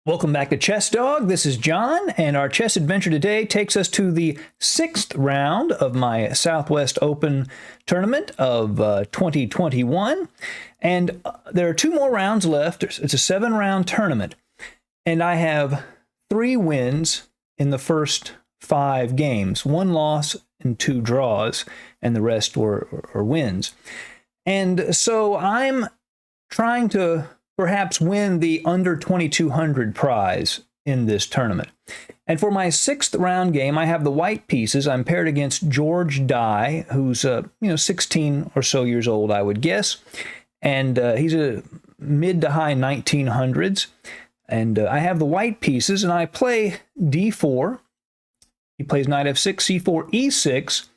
Welcome back to Chess Dog. This is John, and our chess adventure today takes us to the 6th round of my Southwest Open tournament of 2021. And there are 2 more rounds left. It's a 7-round tournament, and I have 3 wins in the first 5 games, 1 loss and 2 draws, and the rest were wins. And so I'm trying to perhaps win the under 2200 prize in this tournament. And for my 6th round game, I have the white pieces. I'm paired against George Dye, who's 16 or so years old, I would guess. And he's a mid to high 1900s. And I have the white pieces, and I play d4. He plays knight f6, c4, e6,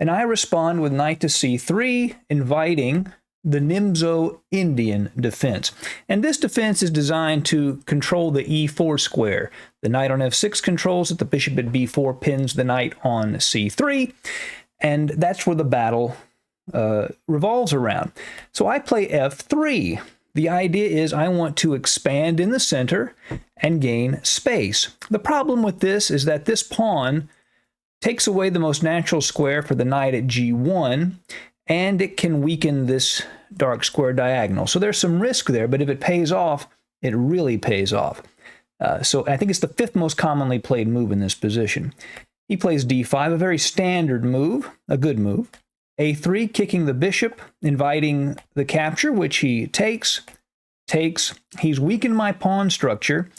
and I respond with knight to c3, inviting the Nimzo-Indian defense. And this defense is designed to control the e4 square. The knight on f6 controls it, the bishop at b4 pins the knight on c3, and that's where the battle revolves around. So I play f3. The idea is I want to expand in the center and gain space. The problem with this is that this pawn takes away the most natural square for the knight at g1, and it can weaken this dark square diagonal. So there's some risk there, but if it pays off, it really pays off. So I think it's the 5th most commonly played move in this position. He plays d5, a very standard move, a good move. a3, kicking the bishop, inviting the capture, which he takes. He's weakened my pawn structure,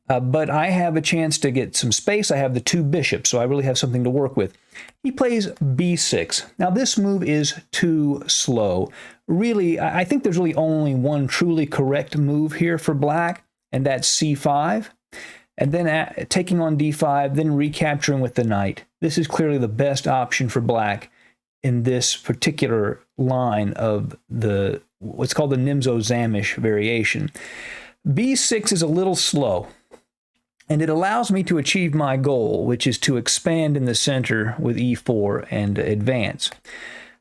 but I have a chance to get some space. I have the 2 bishops, so I really have something to work with. He plays b6. Now, this move is too slow. Really, I think there's really only one truly correct move here for black, and that's c5. And then taking on d5, then recapturing with the knight. This is clearly the best option for black in this particular line of what's called the Nimzo-Zamish variation. b6 is a little slow, and it allows me to achieve my goal, which is to expand in the center with e4 and advance.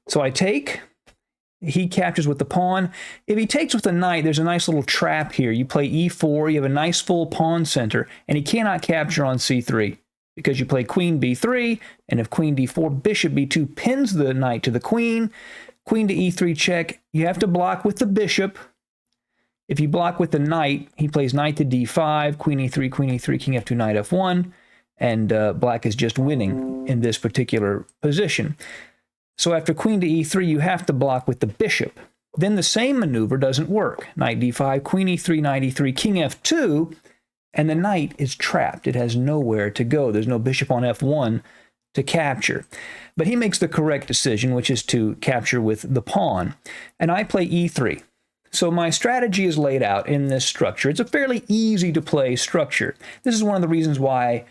So I take, he captures with the pawn. If he takes with the knight, there's a nice little trap here. You play e4, you have a nice full pawn center, and he cannot capture on c3 because you play queen b3, and if queen d4, bishop b2 pins the knight to the queen, queen to e3 check. You have to block with the bishop. If you block with the knight, he plays knight to d5, queen e3, king f2, knight f1, and black is just winning in this particular position. So after queen to e3, you have to block with the bishop. Then the same maneuver doesn't work. Knight d5, queen e3, knight e3, king f2, and the knight is trapped. It has nowhere to go. There's no bishop on f1 to capture. But he makes the correct decision, which is to capture with the pawn. And I play e3. So my strategy is laid out in this structure. It's a fairly easy to play structure. This is one of the reasons why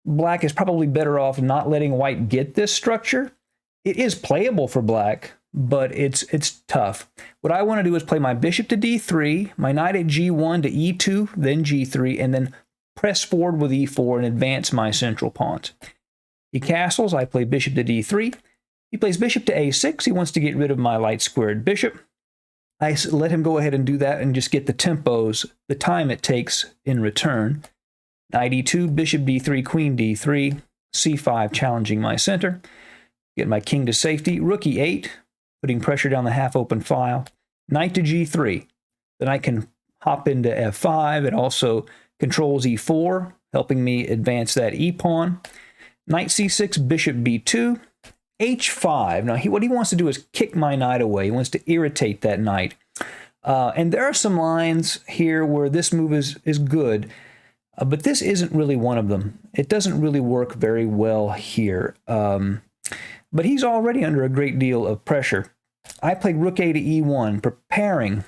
black is probably better off not letting white get this structure. It is playable for black, but it's tough. What I want to do is play my bishop to d3, my knight at g1 to e2, then g3, and then press forward with e4 and advance my central pawns. He castles, I play bishop to d3. He plays bishop to a6. He wants to get rid of my light squared bishop. I let him go ahead and do that and just get the tempos, the time it takes in return. Knight e2, bishop d3, queen d3, c5, challenging my center. Get my king to safety. Rook e8, putting pressure down the half-open file. Knight to g3. Then I can hop into f5. It also controls e4, helping me advance that e-pawn. Knight c6, bishop b2. h5. Now, what he wants to do is kick my knight away. He wants to irritate that knight. And there are some lines here where this move is good, but this isn't really one of them. It doesn't really work very well here. But he's already under a great deal of pressure. I play rook a to e1, preparing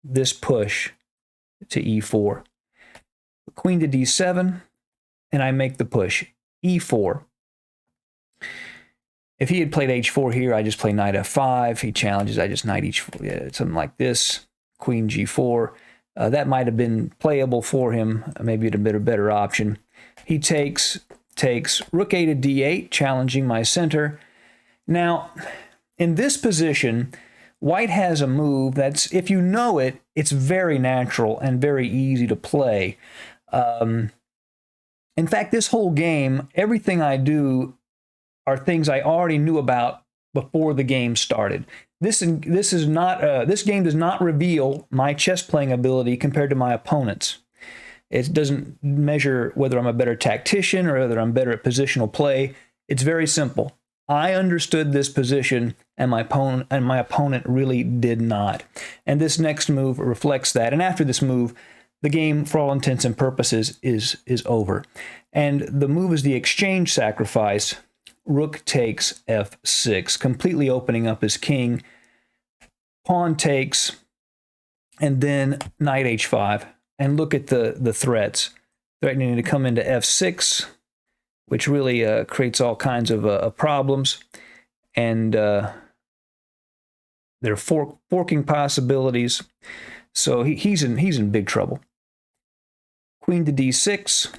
this push to e4. Queen to d7, and I make the push. e4. If he had played h4 here, I just play knight f5. He challenges, I just knight h4, yeah, something like this. Queen g4. That might have been playable for him. Maybe it'd have been a better option. He takes rook a to d8, challenging my center. Now, in this position, white has a move that's, if you know it, it's very natural and very easy to play. In fact, this whole game, everything I do are things I already knew about before the game started. This game does not reveal my chess playing ability compared to my opponents. It doesn't measure whether I'm a better tactician or whether I'm better at positional play. It's very simple. I understood this position, and my opponent really did not. And this next move reflects that. And after this move, the game, for all intents and purposes, is over. And the move is the exchange sacrifice. Rook takes f6, completely opening up his king. Pawn takes, and then knight h5. And look at the threats, threatening to come into f6, which really creates all kinds of problems. And there are forking possibilities. So he's in big trouble. Queen to d6,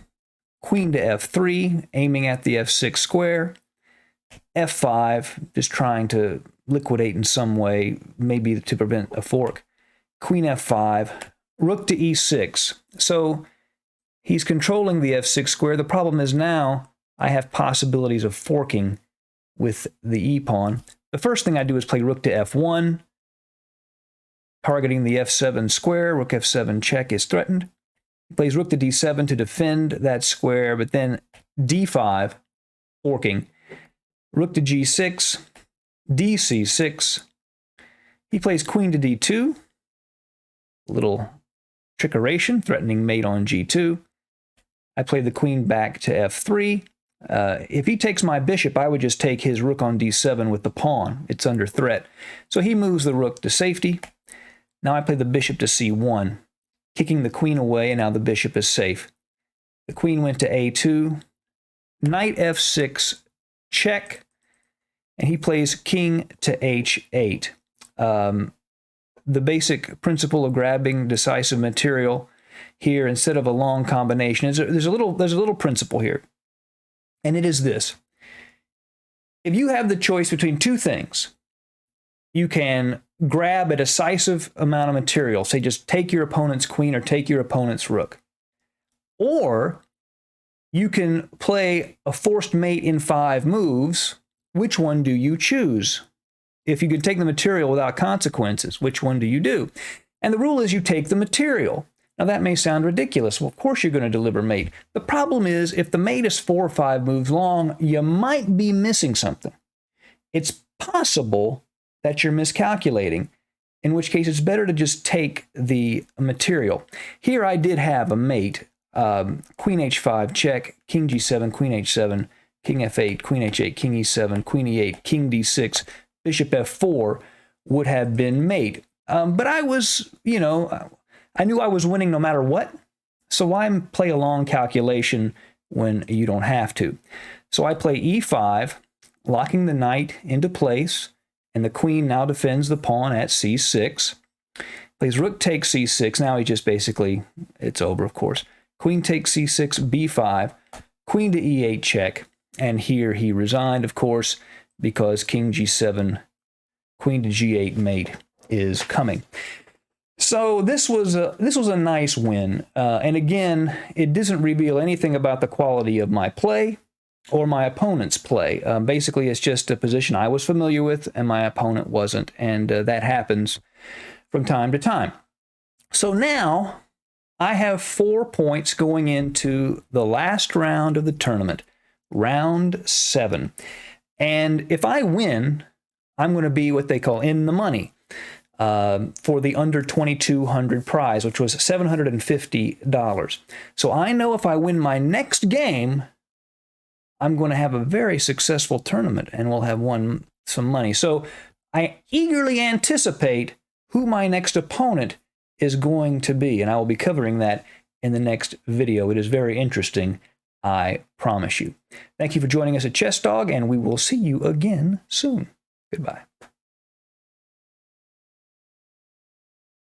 queen to f3, aiming at the f6 square. f5, just trying to liquidate in some way, maybe to prevent a fork. Queen f5, rook to e6. So he's controlling the f6 square. The problem is now I have possibilities of forking with the e-pawn. The first thing I do is play rook to f1, targeting the f7 square. Rook f7 check is threatened. He plays rook to d7 to defend that square, but then d5, forking. Rook to g6, dc6. He plays queen to d2, little trickeration, threatening mate on g2. I play the queen back to f3. If he takes my bishop, I would just take his rook on d7 with the pawn. It's under threat. So he moves the rook to safety. Now I play the bishop to c1, kicking the queen away, and now the bishop is safe. The queen went to a2. Knight f6, check. And he plays king to h8. The basic principle of grabbing decisive material here instead of a long combination is there's a little principle here, and it is this: if you have the choice between two things, you can grab a decisive amount of material, say just take your opponent's queen or take your opponent's rook, or you can play a forced mate in 5 moves. Which one do you choose? If you can take the material without consequences, which one do you do? And the rule is you take the material. Now that may sound ridiculous. Well, of course you're going to deliver mate. The problem is if the mate is 4 or 5 moves long, you might be missing something. It's possible that you're miscalculating, in which case it's better to just take the material. Here I did have a mate. Queen h5, check, king g7, queen h7, king f8, queen h8, king e7, queen e8, king d6, bishop f4 would have been mate. But I was, I knew I was winning no matter what. So why play a long calculation when you don't have to? So I play e5, locking the knight into place, and the queen now defends the pawn at c6. Plays rook takes c6. Now he just basically, it's over, of course. Queen takes c6, b5, queen to e8 check. And here he resigned, of course, because king g7, queen to g8 mate is coming. So this was a nice win. And again, it doesn't reveal anything about the quality of my play or my opponent's play. Basically, it's just a position I was familiar with and my opponent wasn't. And that happens from time to time. So now I have 4 points going into the last round of the tournament, round 7. And if I win, I'm going to be what they call in the money for the under 2,200 prize, which was $750. So I know if I win my next game, I'm going to have a very successful tournament and we'll have won some money. So I eagerly anticipate who my next opponent is going to be, and I will be covering that in the next video. It is very interesting, I promise you. Thank you for joining us at Chess Dog, and we will see you again soon. Goodbye.